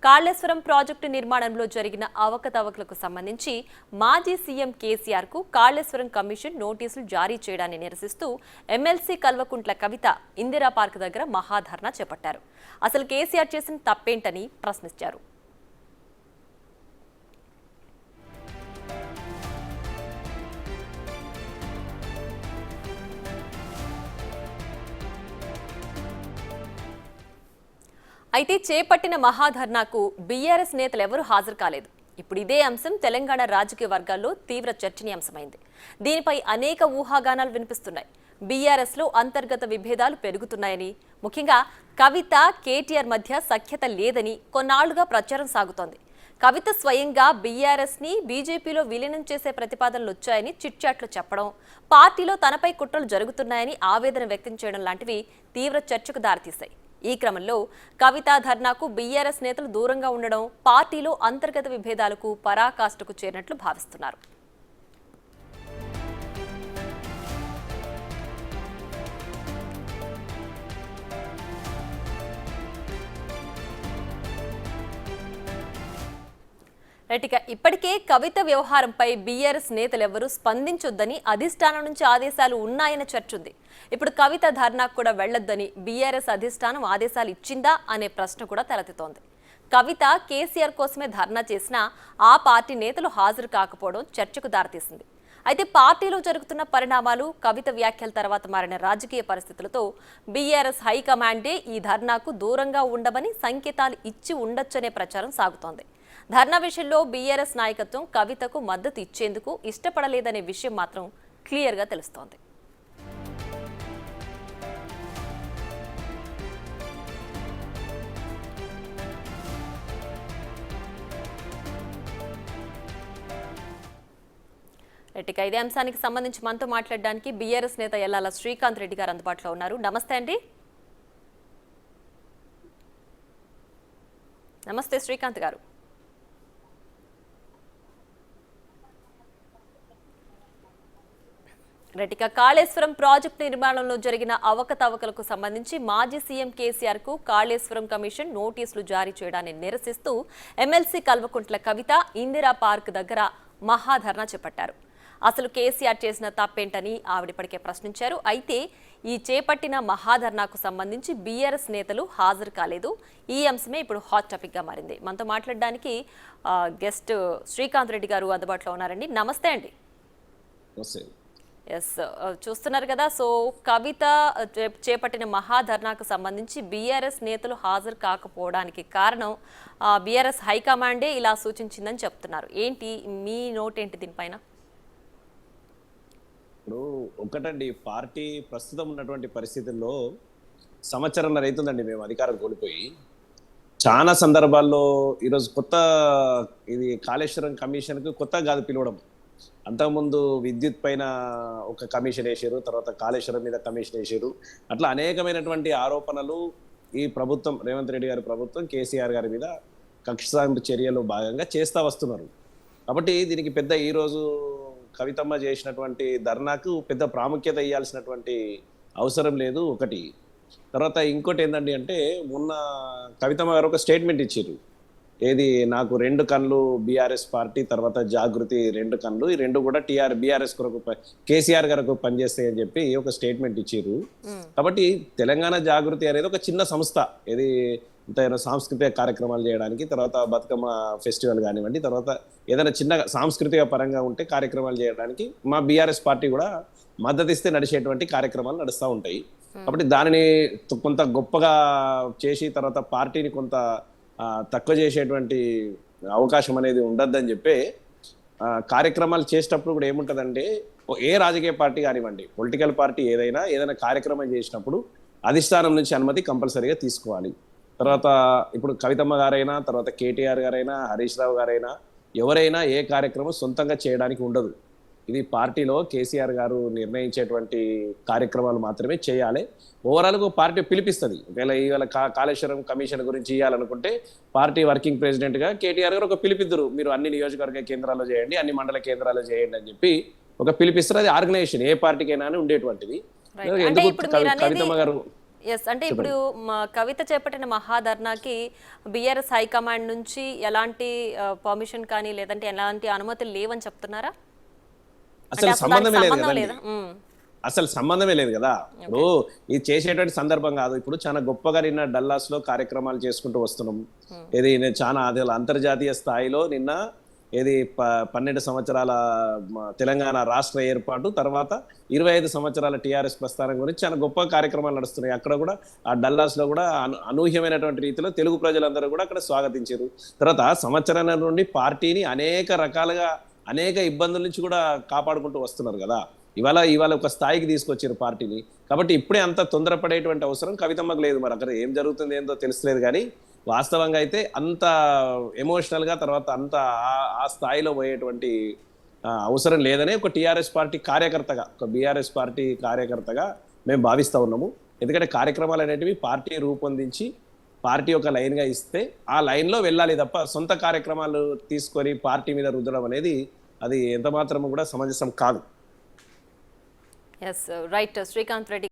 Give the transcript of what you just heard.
Kaleshwaram project నిర్మాణంలో జరిగిన అవకతవకలకు సంబంధించి మాజీ సీఎం కేసీఆర్ కు కాళేశ్వరం కమిషన్ నోటీసులు జారీ చేయడాన్ని నిరసిస్తూ ఎమ్మెల్సీ కల్వకుంట్ల కవిత ఇందిరా పార్క్ దగ్గర మహాధర్నా చేపట్టారు. అసలు కేసీఆర్ చేసిన తప్పేంటని ప్రశ్నించారు. అయితే చేపట్టిన మహాధర్నాకు బీఆర్ఎస్ నేతలు ఎవరూ హాజరు కాలేదు. ఇప్పుడు ఇదే అంశం తెలంగాణ రాజకీయ వర్గాల్లో తీవ్ర చర్చనీయాంశమైంది. దీనిపై అనేక ఊహాగానాలు వినిపిస్తున్నాయి. బీఆర్ఎస్లో అంతర్గత విభేదాలు పెరుగుతున్నాయని, ముఖ్యంగా కవిత కేటీఆర్ మధ్య సఖ్యత లేదని కొన్నాళ్లుగా ప్రచారం సాగుతోంది. కవిత స్వయంగా బీఆర్ఎస్ని బీజేపీలో విలీనం చేసే ప్రతిపాదనలు వచ్చాయని చిట్చాట్లు చెప్పడం, పార్టీలో తనపై కుట్రలు జరుగుతున్నాయని ఆవేదన వ్యక్తం చేయడం లాంటివి తీవ్ర చర్చకు దారితీశాయి. ఈ క్రమంలో కవిత ధర్నాకు బీఆర్ఎస్ నేతలు దూరంగా ఉండడం పార్టీలో అంతర్గత విభేదాలకు పరాకాష్ఠకు చేరినట్లు భావిస్తున్నారు. ఇప్పటికే కవిత వ్యవహారంపై బీఆర్ఎస్ నేతలెవరూ స్పందించొద్దని అధిష్టానం నుంచి ఆదేశాలు ఉన్నాయన్న చర్చ ఉంది. ఇప్పుడు కవిత ధర్నాకు కూడా వెళ్లొద్దని బీఆర్ఎస్ అధిష్టానం ఆదేశాలు ఇచ్చిందా అనే ప్రశ్న కూడా తలెత్తుతోంది. కవిత కేసీఆర్ కోసమే ధర్నా చేసినా ఆ పార్టీ నేతలు హాజరు కాకపోవడం చర్చకు దారితీసింది. అయితే పార్టీలో జరుగుతున్న పరిణామాలు, కవిత వ్యాఖ్యల తర్వాత మారిన రాజకీయ పరిస్థితులతో బీఆర్ఎస్ హైకమాండే ఈ ధర్నాకు దూరంగా ఉండమని సంకేతాలు ఇచ్చి ఉండొచ్చనే ప్రచారం సాగుతోంది. ధర్నా విషయంలో బీఆర్ఎస్ నాయకత్వం కవితకు మద్దతు ఇచ్చేందుకు ఇష్టపడలేదనే విషయం మాత్రం క్లియర్గా తెలుస్తోంది. ఇదే అంశానికి సంబంధించి మనతో మాట్లాడడానికి బీఆర్ఎస్ నేత యల్లాల శ్రీకాంత్ రెడ్డి గారు అందుబాటులో ఉన్నారు. నమస్తే అండి. నమస్తే శ్రీకాంత్ గారు. కాళేశ్వరం ప్రాజెక్టు నిర్మాణంలో జరిగిన అవకతవకలకు సంబంధించి మాజీ సీఎం కేసీఆర్ కు కాళేశ్వరం కమిషన్ నోటీసులు జారీ చేయడాన్ని నిరసిస్తూ ఎమ్మెల్సీ కల్వకుంట్ల కవిత ఇందిరా పార్క్ దగ్గర మహాధర్నా చేపట్టారు. అసలు కేసీఆర్ చేసిన తప్పేంటని ఆవిడిప్పటికే ప్రశ్నించారు. అయితే ఈ చేపట్టిన మహాధర్నాకు సంబంధించి బీఆర్ఎస్ నేతలు హాజరు కాలేదు. ఈ అంశమే ఇప్పుడు హాట్ టాపిక్ గా మారింది. మనతో మాట్లాడడానికి గెస్ట్ శ్రీకాంత్ రెడ్డి గారు అందుబాటులో ఉన్నారండి. నమస్తే అండి. ఎస్, చూస్తున్నారు కదా. సో కవిత చేపట్టిన మహాధర్నాకు సంబంధించి బీఆర్ఎస్ నేతలు హాజరు కాకపోవడానికి కారణం బీఆర్ఎస్ హైకమాండే ఇలా సూచించిందని చెప్తున్నారు. ఏంటి మీ నోట్ ఏంటి దీనిపైన? ఇప్పుడు ఒకటండి, పార్టీ ప్రస్తుతం ఉన్నటువంటి పరిస్థితుల్లో సంవత్సరంన్నర అవుతుందండి మేము అధికారం కోల్పోయి. చాలా సందర్భాల్లో ఈరోజు ఇది కాళేశ్వరం కమిషన్కు కొత్త కాదు పిలవడం. అంతకుముందు విద్యుత్ పైన ఒక కమిషన్ వేసారు, తర్వాత కాళేశ్వరం మీద కమిషన్ వేసారు. అట్లా అనేకమైనటువంటి ఆరోపణలు ఈ ప్రభుత్వం, రేవంత్ రెడ్డి గారి ప్రభుత్వం కేసీఆర్ గారి మీద కక్ష సాధింపు చర్యలో భాగంగా చేస్తూ వస్తున్నారు. కాబట్టి దీనికి పెద్ద ఈరోజు కవితమ్మ చేసినటువంటి ధర్నాకు పెద్ద ప్రాముఖ్యత ఇవ్వాల్సినటువంటి అవసరం లేదు. ఒకటి. తర్వాత ఇంకోటి ఏంటండి అంటే, మొన్న కవితమ్మ గారు ఒక స్టేట్మెంట్ ఇచ్చారు. ఏది, నాకు 2 కళ్ళు బీఆర్ఎస్ పార్టీ, తర్వాత జాగృతి 2 కళ్ళు, ఈ 2 కూడా బీఆర్ఎస్ కొరకు కేసీఆర్ గారికి పనిచేస్తాయి అని చెప్పి ఒక స్టేట్మెంట్ ఇచ్చారు. కాబట్టి తెలంగాణ జాగృతి అనేది ఒక చిన్న సంస్థ. ఇది సాంస్కృతిక కార్యక్రమాలు చేయడానికి, తర్వాత బతుకమ్మ ఫెస్టివల్ కానివ్వండి, తర్వాత ఏదైనా చిన్న సాంస్కృతిక పరంగా ఉంటే కార్యక్రమాలు చేయడానికి మా బీఆర్ఎస్ పార్టీ కూడా మద్దతు ఇస్తే నడిచేటువంటి కార్యక్రమాలు నడుస్తూ ఉంటాయి. కాబట్టి దానిని కొంత గొప్పగా చేసి తర్వాత పార్టీని కొంత తక్కువ చేసేటువంటి అవకాశం అనేది ఉండద్దని చెప్పి కార్యక్రమాలు చేసేటప్పుడు కూడా ఏముంటుందంటే, ఏ రాజకీయ పార్టీ కానివ్వండి, పొలిటికల్ పార్టీ ఏదైనా కార్యక్రమం చేసినప్పుడు అధిష్టానం నుంచి అనుమతి కంపల్సరీగా తీసుకోవాలి. తర్వాత ఇప్పుడు కవితమ్మ గారైనా, తర్వాత కేటీఆర్ గారైనా, హరీష్ రావు గారైనా, ఎవరైనా ఏ కార్యక్రమం సొంతంగా చేయడానికి ఉండదు. ఇది పార్టీలో కేసీఆర్ గారు నిర్ణయించేటువంటి కార్యక్రమాలు మాత్రమే చేయాలి. ఓవరాల్గా పార్టీ పిలిపిస్తుంది. ఇవాళ కాళేశ్వరం కమిషన్ గురించి ఇవ్వాలనుకుంటే పార్టీ వర్కింగ్ ప్రెసిడెంట్గా కేటీఆర్ గారు ఒక పిలిపిద్దరు, మీరు అన్ని నియోజకవర్గ కేంద్రాల్లో చేయండి, అన్ని మండల కేంద్రాల్లో చేయండి అని చెప్పి ఒక పిలిపిస్తారు. అది ఆర్గనైజేషన్ ఏ పార్టీకైనా ఉండేటువంటిది. ఎందుకు కవితమ్మ గారు ఎస్, అంటే ఇప్పుడు మా కవిత చేపట్టిన మహాధర్నాకి బీఆర్ఎస్ హైకమాండ్ నుంచి ఎలాంటి పర్మిషన్ కానీ లేదంటే ఎలాంటి అనుమతులు లేవని చెప్తున్నారా? అంటే అసలు అసలు దానికి సంబంధమే లేదు సంబంధం కదండి. లేదా? అసలు సంబంధమే లేదు కదా. ఇప్పుడు ఇది చేసేటువంటి సందర్భం కాదు. ఇప్పుడు చాలా గొప్పగా నిన్న డల్లాస్ లో కార్యక్రమాలు చేసుకుంటూ వస్తున్నాం. ఇది నేను చాలా అది అంతర్జాతీయ స్థాయిలో నిన్న ఇది 12 సంవత్సరాల తెలంగాణ రాష్ట్ర ఏర్పాటు తర్వాత 25 సంవత్సరాల టీఆర్ఎస్ ప్రస్థానం గురించి చాలా గొప్ప కార్యక్రమాలు నడుస్తున్నాయి. అక్కడ కూడా ఆ డల్లాస్ లో కూడా అనూహ్యమైనటువంటి రీతిలో తెలుగు ప్రజలందరూ కూడా అక్కడ స్వాగతించారు. తర్వాత సంవత్సరాల నుండి పార్టీని అనేక రకాలుగా అనేక ఇబ్బందుల నుంచి కూడా కాపాడుకుంటూ వస్తున్నారు కదా. ఇవాళ ఒక స్థాయికి తీసుకొచ్చారు పార్టీని. కాబట్టి ఇప్పుడే అంత తొందరపడేటువంటి అవసరం కవితమ్మకు లేదు. మరి అక్కడ ఏం జరుగుతుంది ఏందో తెలుస్తలేదు, కానీ వాస్తవంగా అయితే అంత ఎమోషనల్ గా తర్వాత అంత ఆ స్థాయిలో పోయేటువంటి అవసరం లేదని ఒక టీఆర్ఎస్ పార్టీ కార్యకర్తగా, ఒక బీఆర్ఎస్ పార్టీ కార్యకర్తగా మేము భావిస్తూ ఉన్నాము. ఎందుకంటే కార్యక్రమాలు అనేటివి పార్టీ రూపొందించి పార్టీ ఒక లైన్గా ఇస్తే ఆ లైన్లో వెళ్ళాలి తప్ప సొంత కార్యక్రమాలు తీసుకొని పార్టీ మీద రుద్దడం అనేది అది ఎంత మాత్రము కూడా సమంజసం కాదు. Yes, right Srikanth Reddy.